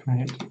Right.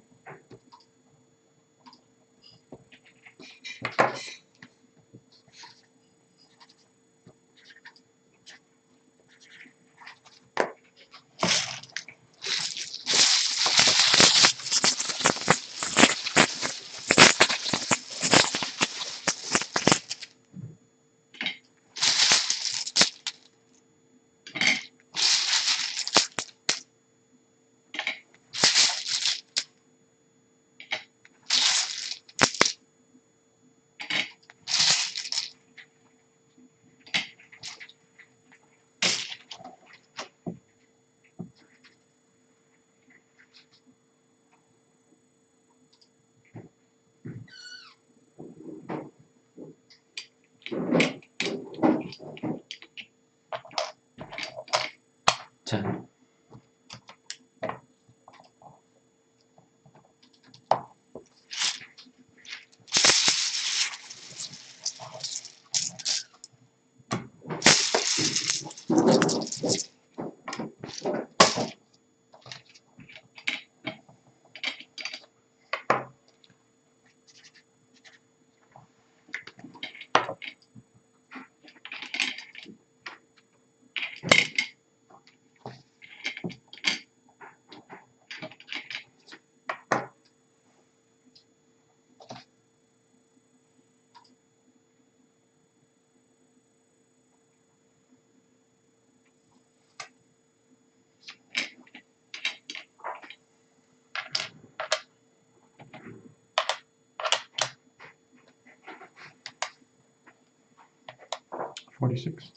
$46.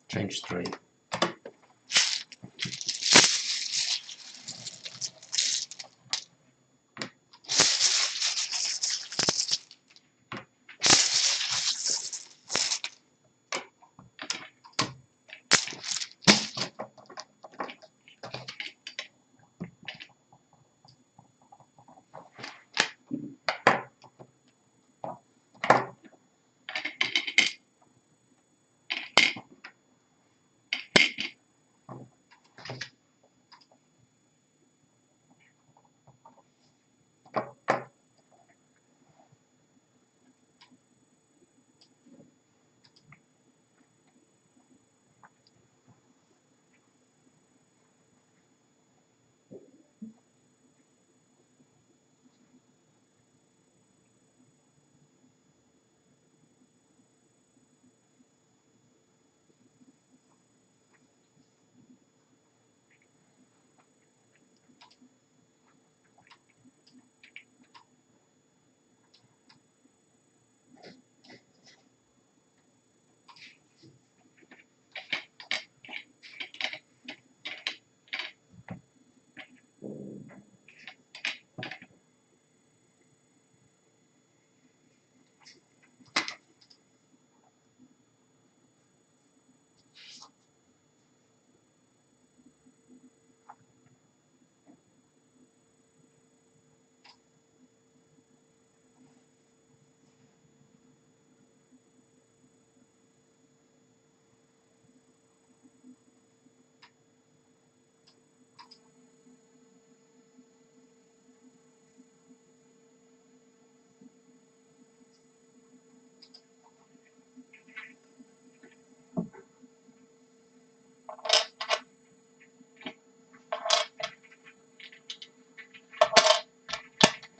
Change 3.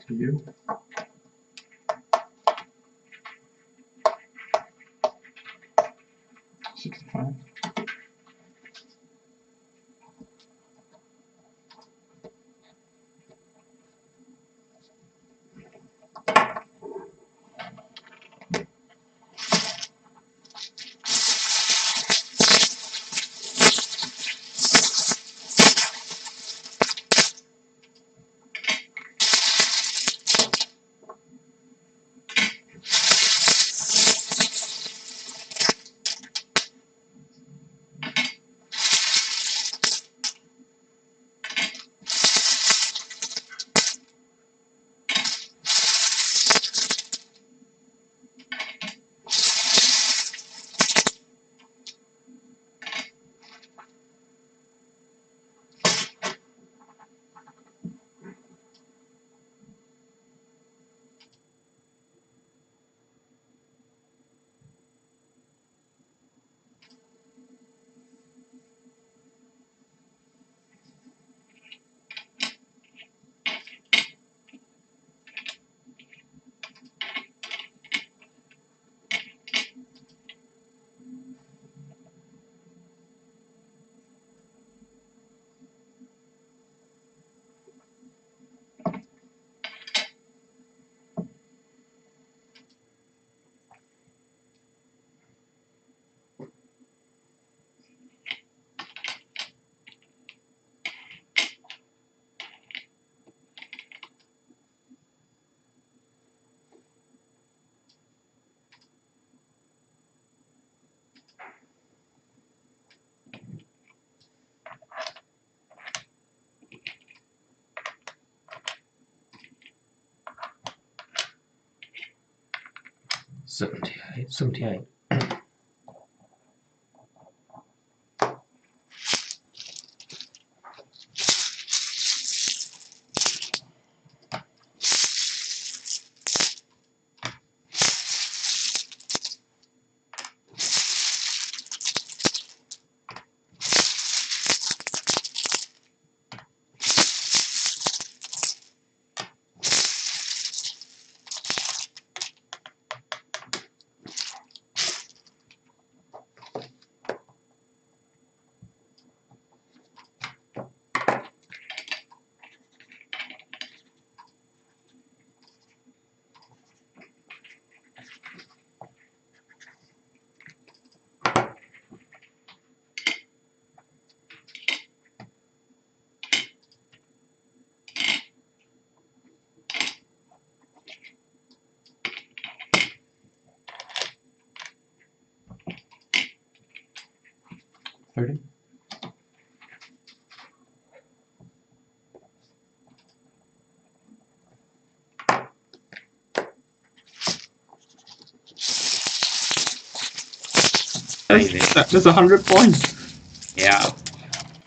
To you. $65. 78. 78. That's 100 points. Yeah,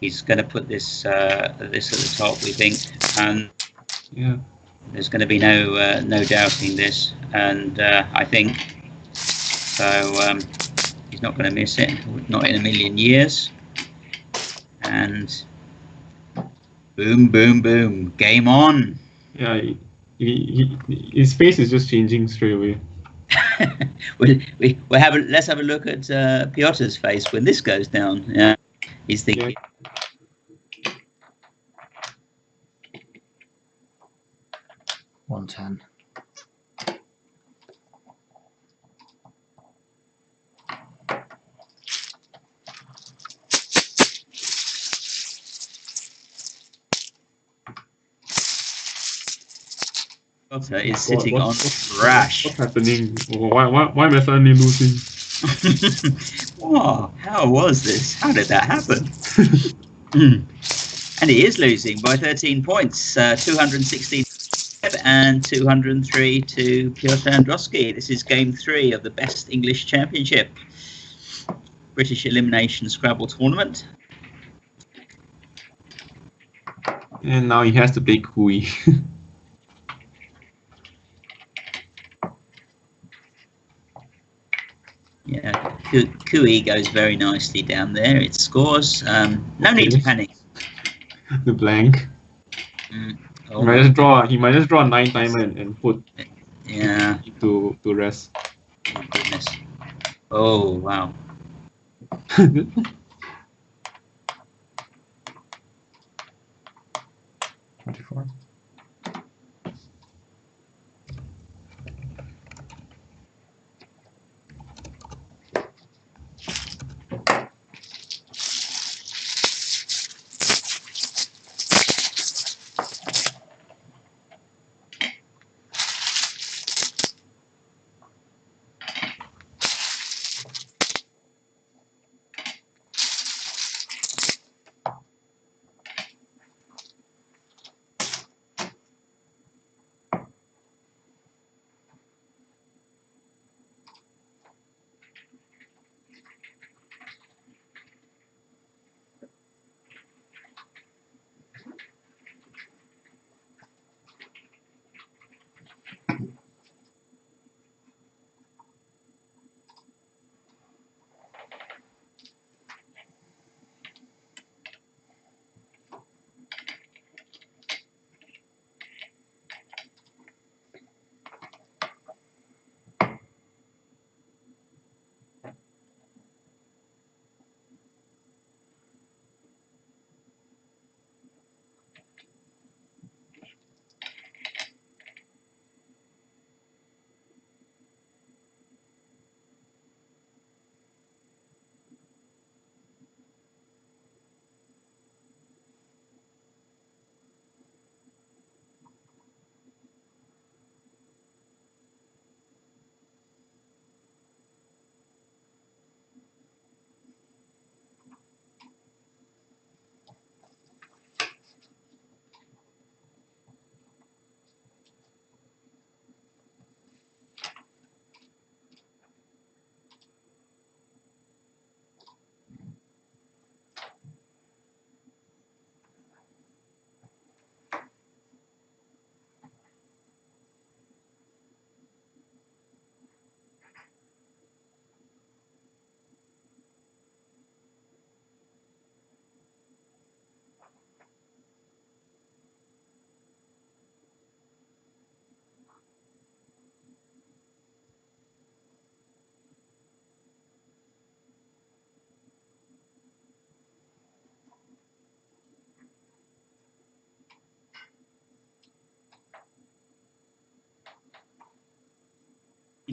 he's going to put this this at the top, we think, and Yeah. there's going to be no doubting this. And I think so. He's not going to miss it, not in a million years. And boom, boom, boom, game on. Yeah, his face is just changing straight away. Let's have a look at Piotr's face when this goes down. Yeah, he's thinking. Yeah. 110. Piotr is sitting on trash. What's happening? Why am I suddenly losing? Wow, how was this? How did that happen? And he is losing by 13 points, 216 and 203 to Piotr Andronowski. This is game 3 of the Best English Championship British Elimination Scrabble Tournament. And now he has to play Kui. Yeah, Kui goes very nicely down there. It scores. No need to panic. The blank. Oh, he might just draw a 9 timer and put to rest. Oh my goodness. Oh wow. 24.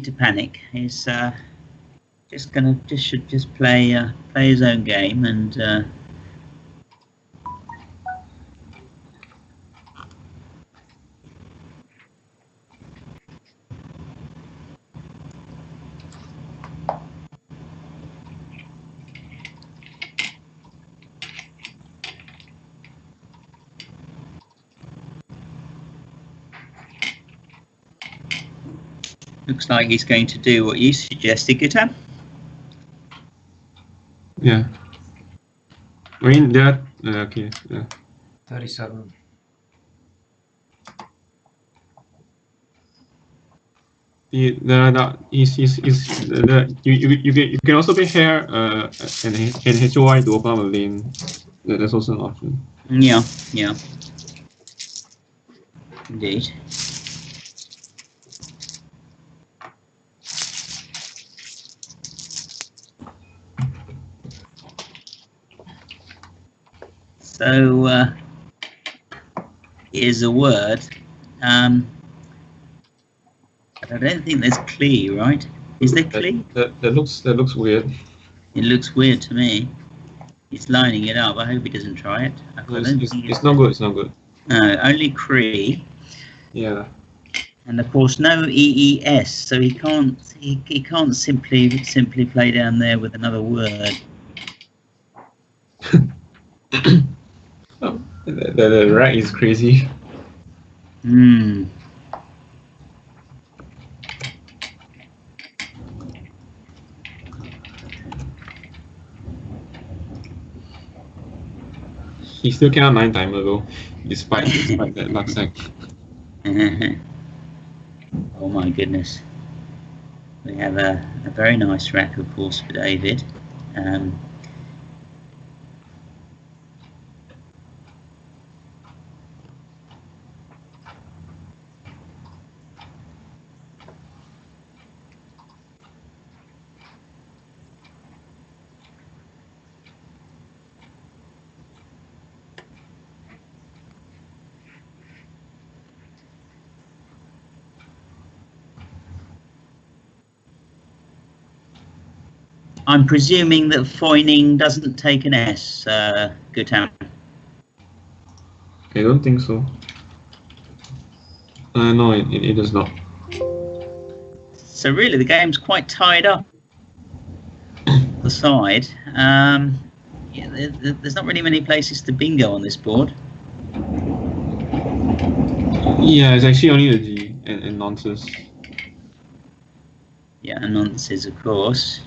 to panic. He's just play his own game and. Looks like he's going to do what you suggested, Guitar. Yeah. I mean, that okay. Yeah. 37. You can also pay hair and HOI to open up a lane. That's also an option. Yeah. Indeed. So here's a word. But I don't think there's Clee, right? Is there Clee? That looks weird. It looks weird to me. He's lining it up. I hope he doesn't try it. No, it's not good. It's not good. No, only Cree. Yeah. And of course, no EES, so he can't simply play down there with another word. Oh, the rat is crazy. Hmm. He still cannot 9-timer though, despite that luck sack. Oh my goodness. We have a very nice rack, of course, for David. I'm presuming that foining doesn't take an S, Gutam. I don't think so. No, it does not. So really, the game's quite tied up. The side. Yeah, there's not really many places to bingo on this board. Yeah, it's actually only the G and nonsense. Yeah, and nonsense, of course.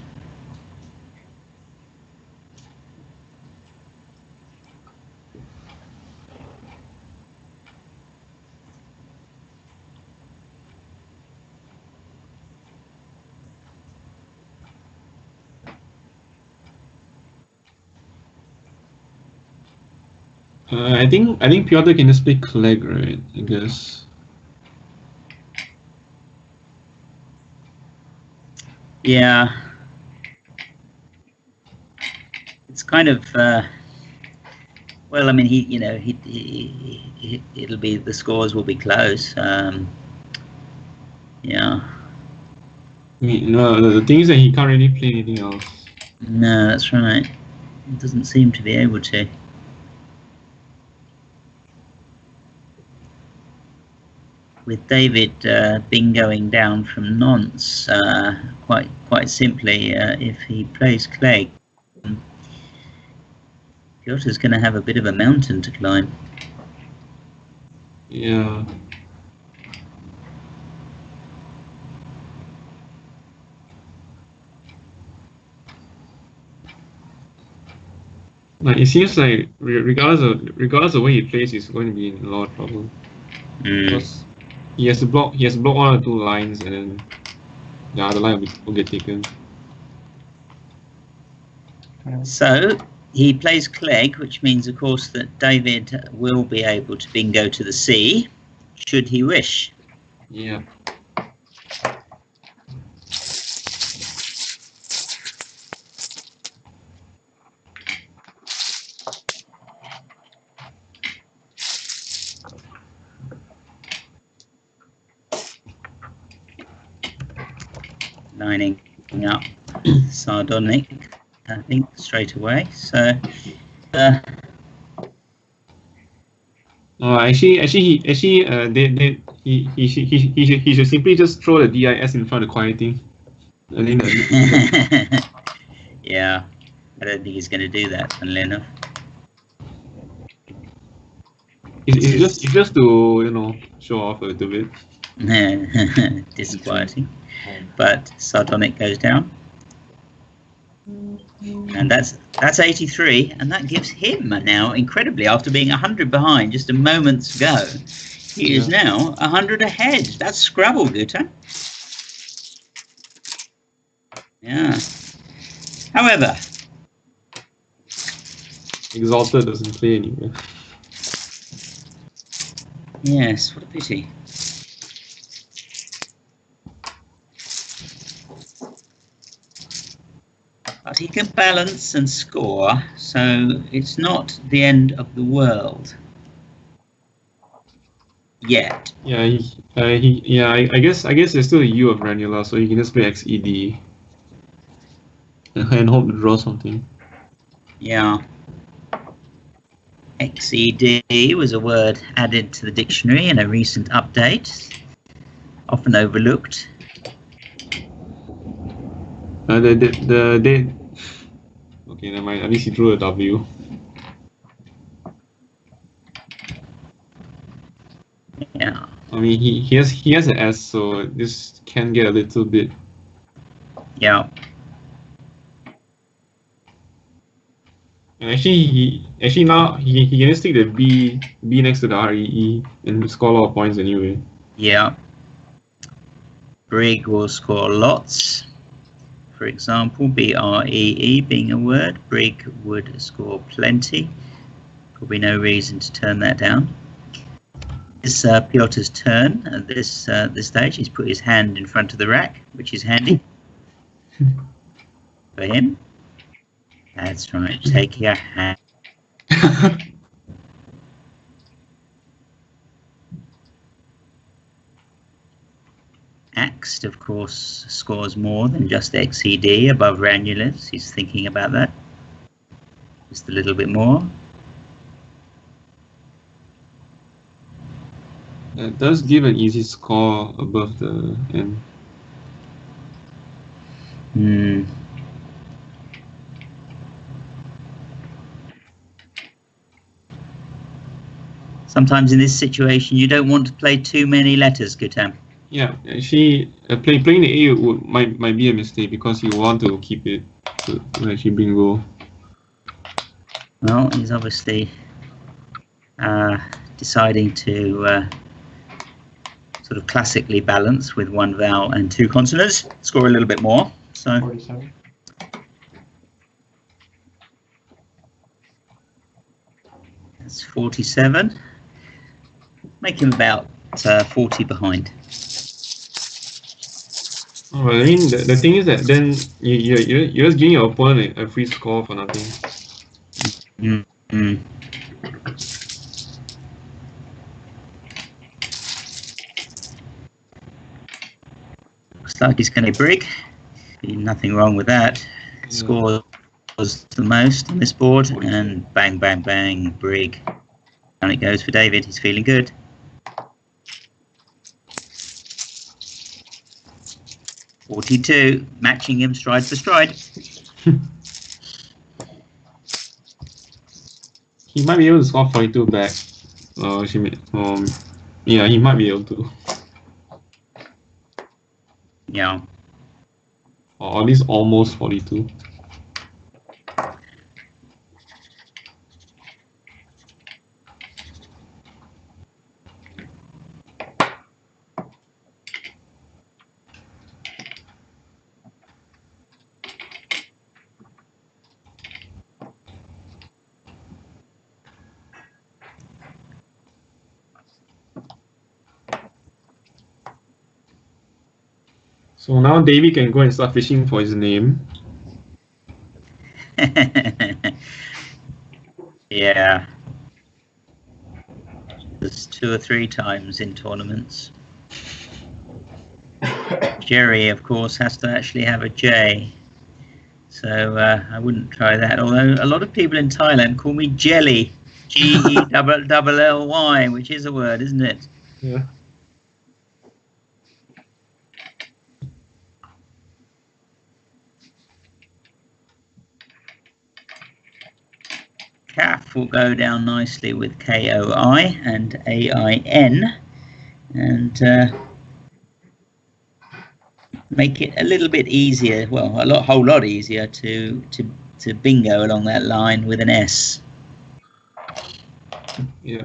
I think Piotr can just play Clegg, right? I guess. Yeah. It's kind of well, I mean, it'll be, the scores will be close. Yeah. No, the thing is that he can't really play anything else. No, that's right. It doesn't seem to be able to. With David bingoing down from nonce, quite simply, if he plays Clegg, Piotr's going to have a bit of a mountain to climb. Yeah. Like, it seems like regardless of where he plays, he's going to be in a lot of trouble. Because he has to block one or two lines, and then the other line will get taken. So he plays Clegg, which means, of course, that David will be able to bingo to the C, should he wish. Yeah. lining up Sardonic, I think, straight away. So, he should simply just throw the DIS in front of the quieting. I think that. Yeah, I don't think he's going to do that, funnily enough. It's just to show off a little bit. Disquieting. But Sardonic goes down. And that's 83, and that gives him now, incredibly, after being 100 behind just a moment ago, he is now 100 ahead. That's Scrabble, Guta. Yeah. However, Exalted doesn't play anywhere. Yes, what a pity. But he can balance and score, so it's not the end of the world yet. Yeah, I guess there's still a U of granular, so you can just play XED and hope to draw something. Yeah. XED was a word added to the dictionary in a recent update, often overlooked. Okay, never mind. At least he drew a W. Yeah. I mean, he has an S, so this can get a little bit. Yeah. And actually now he can just take the B next to the REE and score a lot of points anyway. Yeah. Brig will score lots. For example, BREE being a word, Brig would score plenty. Probably no reason to turn that down. It's Piotr's turn at this stage. He's put his hand in front of the rack, which is handy for him. That's right. Take your hand. Axed, of course, scores more than just XED above Ranulars. He's thinking about that. Just a little bit more. It does give an easy score above the N. Sometimes in this situation, you don't want to play too many letters, Gutam. Yeah, actually, playing the A might be a mistake because you want to keep it to actually bingo. Well, he's obviously deciding to sort of classically balance with one vowel and two consonants, score a little bit more. So 47. That's 47. Make him about 40 behind. Oh, I mean, the thing is that then you're just giving your opponent a free score for nothing. Looks like he's going to brig. Nothing wrong with that. Scores the most on this board, and bang, bang, bang, brig. Down it goes for David. He's feeling good. .42, matching him stride for stride. He might be able to score 42 back. Yeah, he might be able to. Yeah. Or at least almost 42. So now Davey can go and start fishing for his name. Yeah. There's 2 or 3 times in tournaments. Jerry, of course, has to actually have a J. So I wouldn't try that. Although a lot of people in Thailand call me Jelly. G-E-L-L-Y, which is a word, isn't it? Yeah. Calf will go down nicely with K-O-I and A-I-N. And make it a little bit easier, well, a whole lot easier to bingo along that line with an S. Yeah.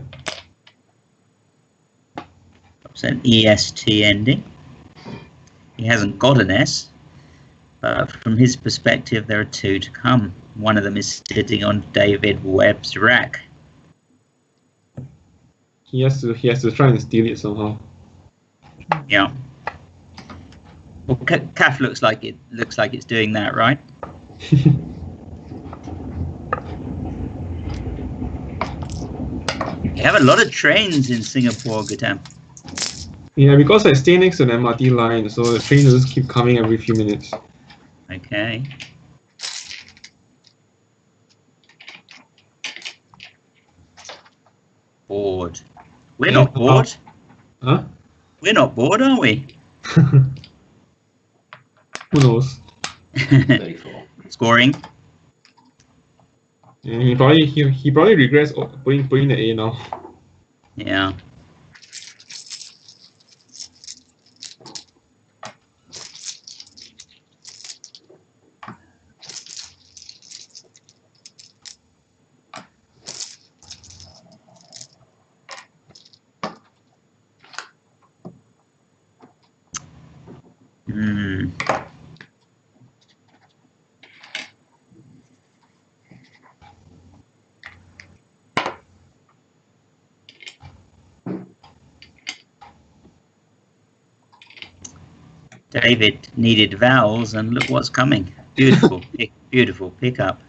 It's an EST ending. He hasn't got an S, but from his perspective, there are two to come. One of them is sitting on David Webb's rack. He has to try and steal it somehow. Yeah. Well, Calf looks like it's doing that, right? You have a lot of trains in Singapore, Gutam. Yeah, because I stay next to an MRT line, so the train just keep coming every few minutes. Okay. Bored. We're not bored. Huh? We're not bored, are we? Who knows? 34. Scoring. Yeah, he probably regrets putting the A now. Yeah. Hmm. David needed vowels, and look what's coming. Beautiful, beautiful pickup.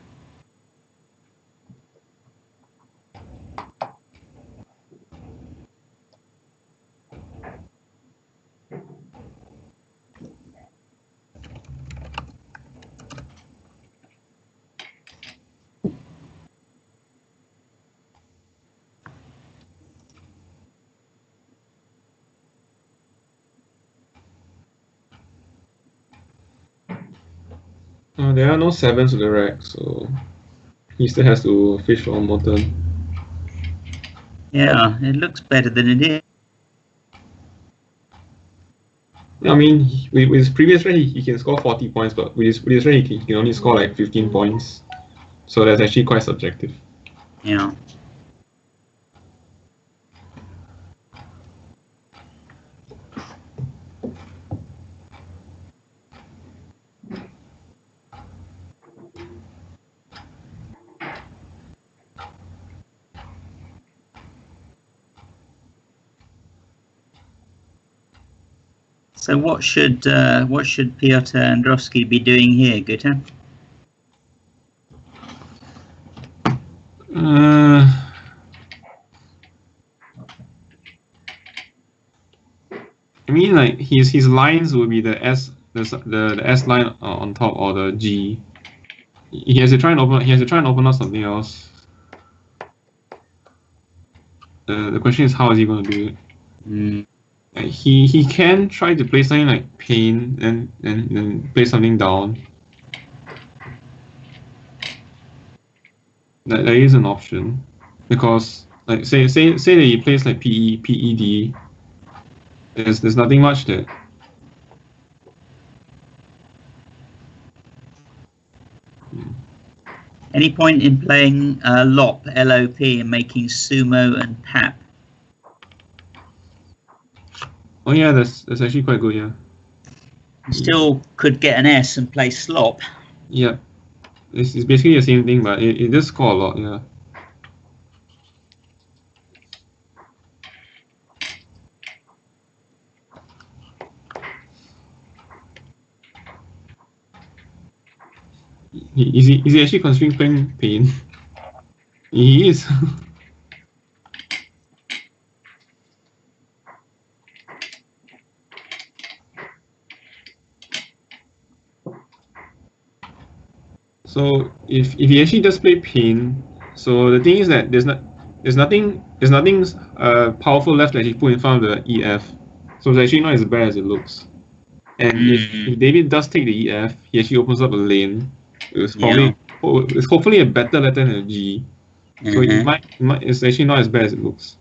There are no 7s to the rack, so he still has to fish for one more turn. Yeah, it looks better than it is. I mean, with his previous rank, he can score 40 points, but with his rank, he can only score like 15 points. So that's actually quite subjective. Yeah. So what should Piotr Andronowski be doing here, Guta? I mean, like his lines will be the S, the S line on top, or the G. He has to try and open up something else. The question is, how is he going to do it? Mm. He can try to play something like pain and play something down. That is an option, because like say that he plays like PED. There's nothing much there. Any point in playing LOP, L-O-P, and making sumo and pap? Oh yeah, that's actually quite good. Yeah. You still could get an S and play slop. Yeah, it's basically the same thing, but it does score a lot. Yeah. Is he actually considering playing pain? He is. So if he actually does play Pain, so the thing is that there's nothing powerful left that he put in front of the EF. So it's actually not as bad as it looks. And if David does take the EF, he actually opens up a lane. It's probably it's hopefully a better letter than a G. So it might it's actually not as bad as it looks.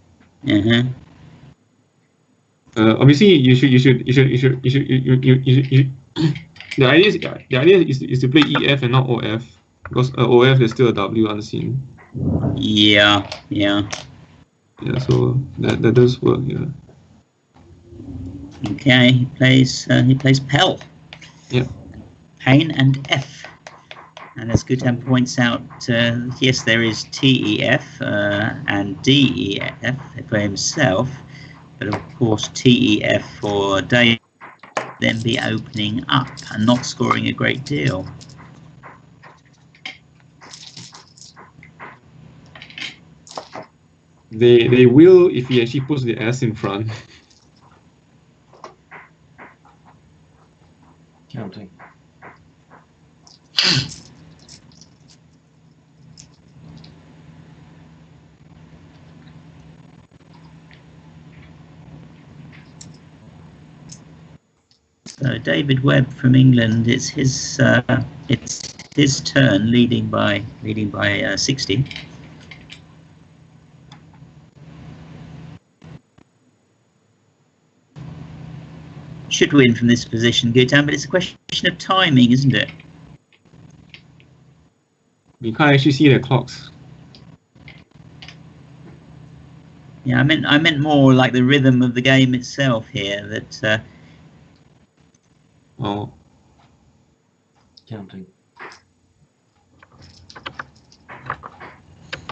Obviously you should the idea is to play EF and not OF, because OF is still a W unseen. Yeah. So that does work. Yeah. Okay, he plays Pell. Yeah. Pain and F. And as Gutam points out, yes, there is TEF and DEF for himself, but of course TEF for Dave then be opening up and not scoring a great deal. They will if he actually puts the S in front. Counting. So David Webb from England, it's his turn, leading by 60. Should win from this position, Gutam, but it's a question of timing, isn't it? You can't actually see the clocks. Yeah, I meant more like the rhythm of the game itself here. That. Oh. Counting.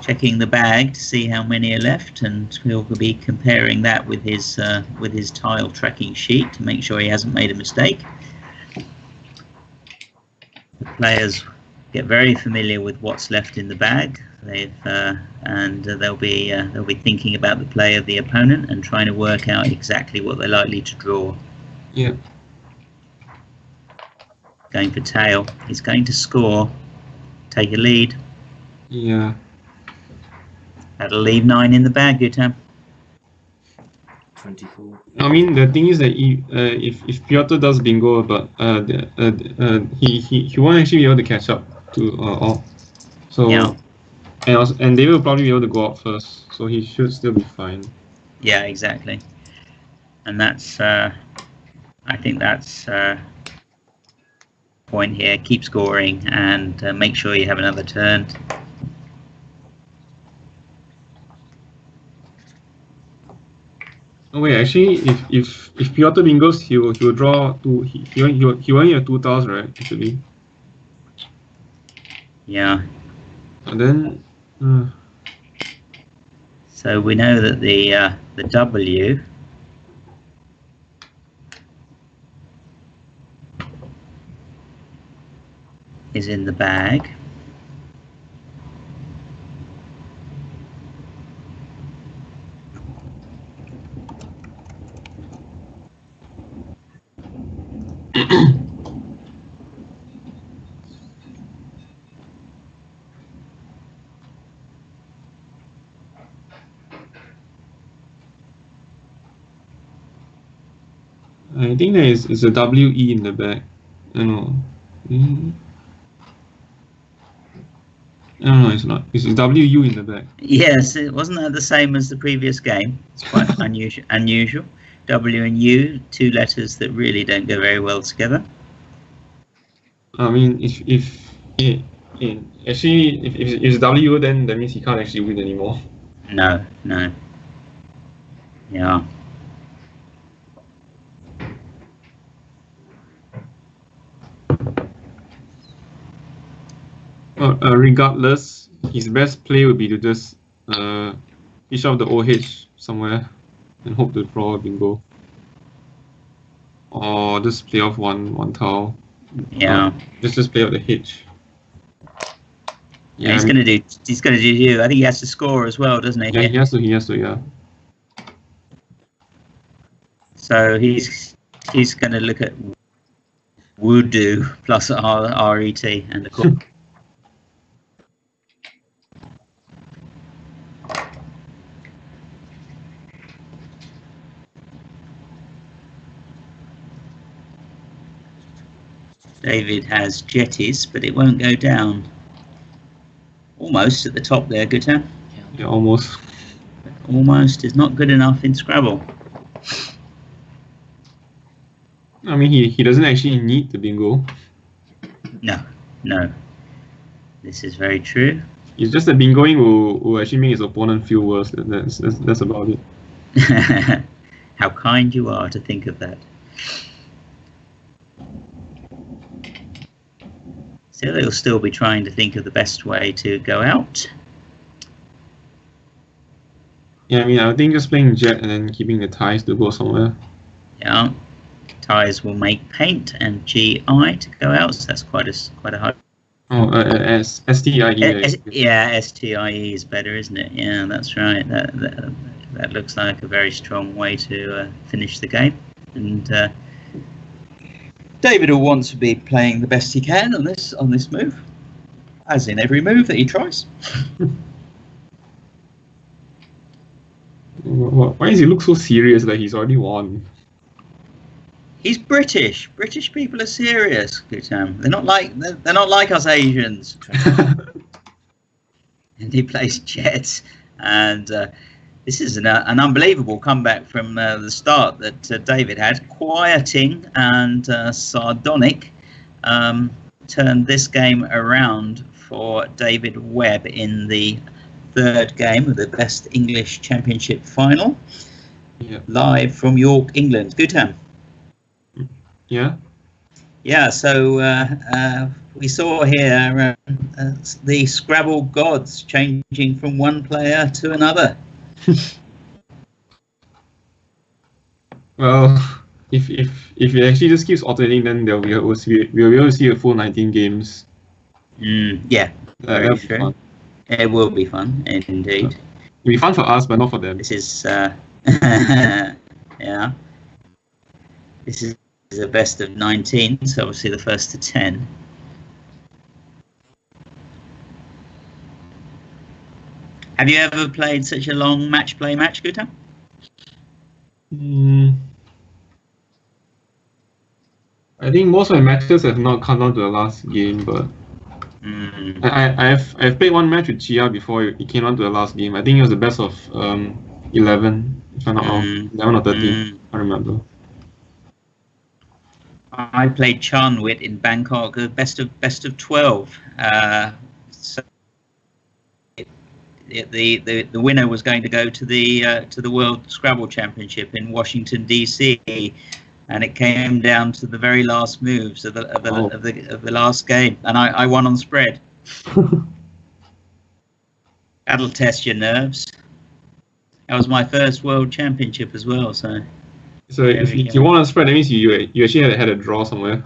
Checking the bag to see how many are left, and we'll be comparing that with his tile tracking sheet to make sure he hasn't made a mistake. The players get very familiar with what's left in the bag. They'll be thinking about the play of the opponent and trying to work out exactly what they're likely to draw. Yeah. Going for tail. He's going to score. Take a lead. Yeah. That'll leave 9 in the bag, Gutam. 24. I mean, the thing is that if Piotr does bingo, but he won't actually be able to catch up to all. So yeah. And they will probably be able to go out first, so he should still be fine. Yeah, exactly. And that's I think that's point here. Keep scoring and make sure you have another turn. Oh wait, actually, if Piotr bingos, he will draw two. He only have 2 tiles, right? Actually. Yeah. And then. So we know that the W is in the bag. I think there is a WE in the back. I don't know. I don't know, it's not. It's WU in the back. Yes, it wasn't that the same as the previous game. It's quite unusual. W and U, 2 letters that really don't go very well together. I mean, if it's W, then that means he can't actually win anymore. No. Yeah. Regardless, his best play would be to just fish out the OH somewhere and hope to draw a bingo. Or just play off one tile. Yeah. Just play out the H. Yeah, he's gonna do you. I think he has to score as well, doesn't he? Yeah, he has to, yeah. So he's gonna look at Voodoo plus RET and the court. David has jetties, but it won't go down. Almost at the top there, Guta. Yeah, almost. Almost is not good enough in Scrabble. I mean, he doesn't actually need the bingo. No, no. This is very true. It's just that bingoing will actually make his opponent feel worse. That's about it. How kind you are to think of that. So they'll still be trying to think of the best way to go out. Yeah, I mean, I think just playing jet and then keeping the ties to go somewhere. Yeah, ties will make paint and GI to go out, so that's quite a high. Oh, STIE. Yeah, STIE is better, isn't it? Yeah, that's right. That looks like a very strong way to finish the game. And David will want to be playing the best he can on this move, as in every move that he tries. Why does he look so serious like he's already won? He's British. British people are serious, Gutam. They're not like us Asians. And he plays jets, and this is an unbelievable comeback from the start that David had. Quieting and sardonic turned this game around for David Webb in the third game of the Best English Championship final. Yeah. Live from York, England. Gutam. Yeah. Yeah, so we saw here the Scrabble gods changing from one player to another. Well, if it actually just keeps alternating, then we'll be able to see a full 19 games. Yeah, very true. Fun. It will be fun, indeed. It'll be fun for us, but not for them. This is yeah. This is a best of 19, so obviously the first to 10. Have you ever played such a long match, Guta? I think most of my matches have not come down to the last game, but I've played one match with Chia before it came down to the last game. I think it was the best of 11, if I'm not wrong, 11 or 13. I remember. I played Chanwit in Bangkok, best of 12. So the winner was going to go to the World Scrabble Championship in Washington DC, and it came down to the very last moves of the last game, and I won on spread. That'll test your nerves. That was my first World Championship as well, so. So if you want to spread, that means you actually had a draw somewhere.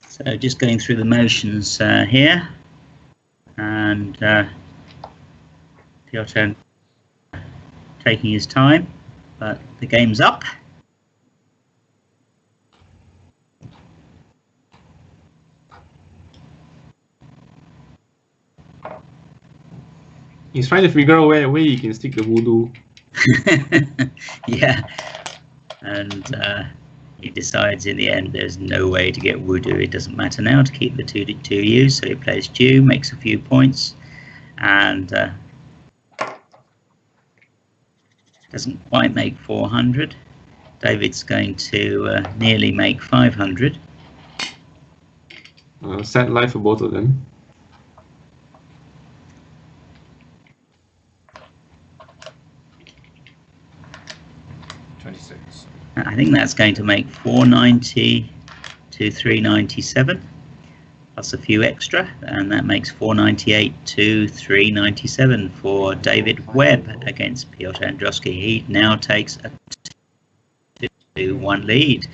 So just going through the motions here, and Piotr taking his time, but the game's up. He's trying to figure out where he can stick the voodoo. Yeah, and he decides in the end there's no way to get Voodoo. It doesn't matter now to keep the 2-2 so he plays Jew, makes a few points, and doesn't quite make 400. David's going to nearly make 500. Sad life for both of them. I think that's going to make 490 to 397, plus a few extra, and that makes 498 to 397 for David Webb against Piotr Andronowski. He now takes a 2-1 lead.